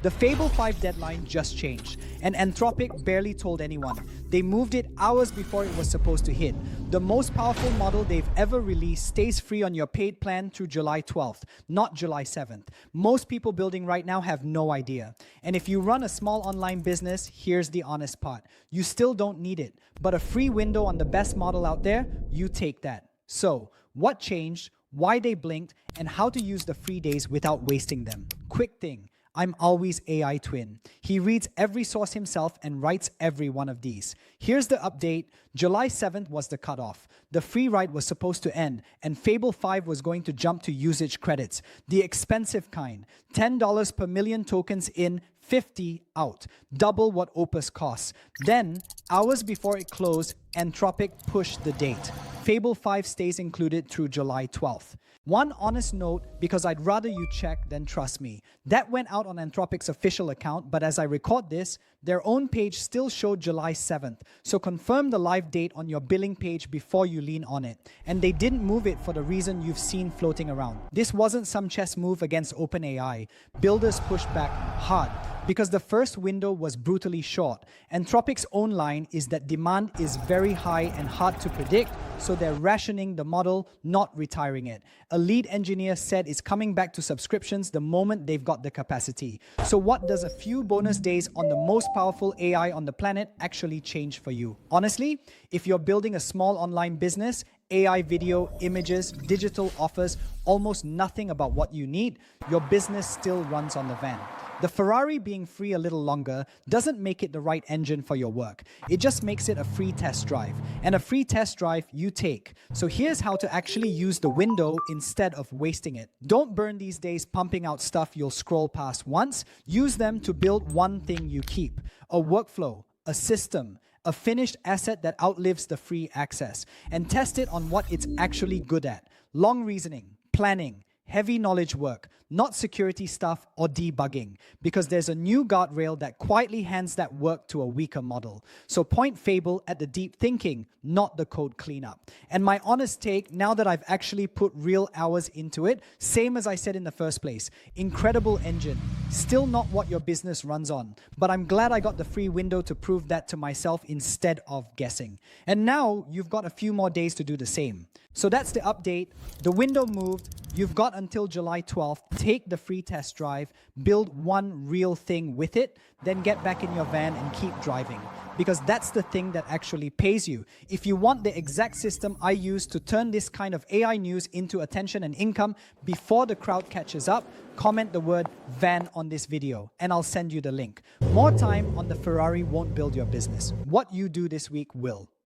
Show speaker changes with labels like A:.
A: The Fable 5 deadline just changed, and Anthropic barely told anyone. They moved it hours before it was supposed to hit. The most powerful model they've ever released stays free on your paid plan through July 12th, not July 7th. Most people building right now have no idea. And if you run a small online business, here's the honest part. You still don't need it, but a free window on the best model out there, you take that. So, what changed, why they blinked, and how to use the free days without wasting them. Quick thing. I'm Alwi's AI twin. He reads every source himself and writes every one of these. Here's the update. July 7th was the cutoff. The free ride was supposed to end, and Fable 5 was going to jump to usage credits. The expensive kind. $10 per million tokens in, 50 out. Double what Opus costs. Then, hours before it closed, Anthropic pushed the date. Fable 5 stays included through July 12th. One honest note, because I'd rather you check than trust me. That went out on Anthropic's official account, but as I record this, their own page still showed July 7th. So confirm the live date on your billing page before you lean on it. And they didn't move it for the reason you've seen floating around. This wasn't some chess move against OpenAI. Builders pushed back hard, because the first window was brutally short. Anthropic's own line is that demand is very high and hard to predict, so they're rationing the model, not retiring it. A lead engineer said it's coming back to subscriptions the moment they've got the capacity. So what does a few bonus days on the most powerful AI on the planet actually change for you? Honestly, if you're building a small online business, AI video, images, digital offers almost nothing about what you need, your business still runs on the van. The Ferrari being free a little longer doesn't make it the right engine for your work. It just makes it a free test drive. And a free test drive you take. So here's how to actually use the window instead of wasting it. Don't burn these days pumping out stuff you'll scroll past once. Use them to build one thing you keep. A workflow, a system, a finished asset that outlives the free access. And test it on what it's actually good at. Long reasoning, planning, heavy knowledge work, not security stuff or debugging, because there's a new guardrail that quietly hands that work to a weaker model. So point Fable at the deep thinking, not the code cleanup. And my honest take, now that I've actually put real hours into it, same as I said in the first place, incredible engine, still not what your business runs on. But I'm glad I got the free window to prove that to myself instead of guessing. And now you've got a few more days to do the same. So that's the update. The window moved. You've got until July 12th. Take the free test drive, build one real thing with it, then get back in your van and keep driving. Because that's the thing that actually pays you. If you want the exact system I use to turn this kind of AI news into attention and income before the crowd catches up, comment the word van on this video and I'll send you the link. More time on the Ferrari won't build your business. What you do this week will.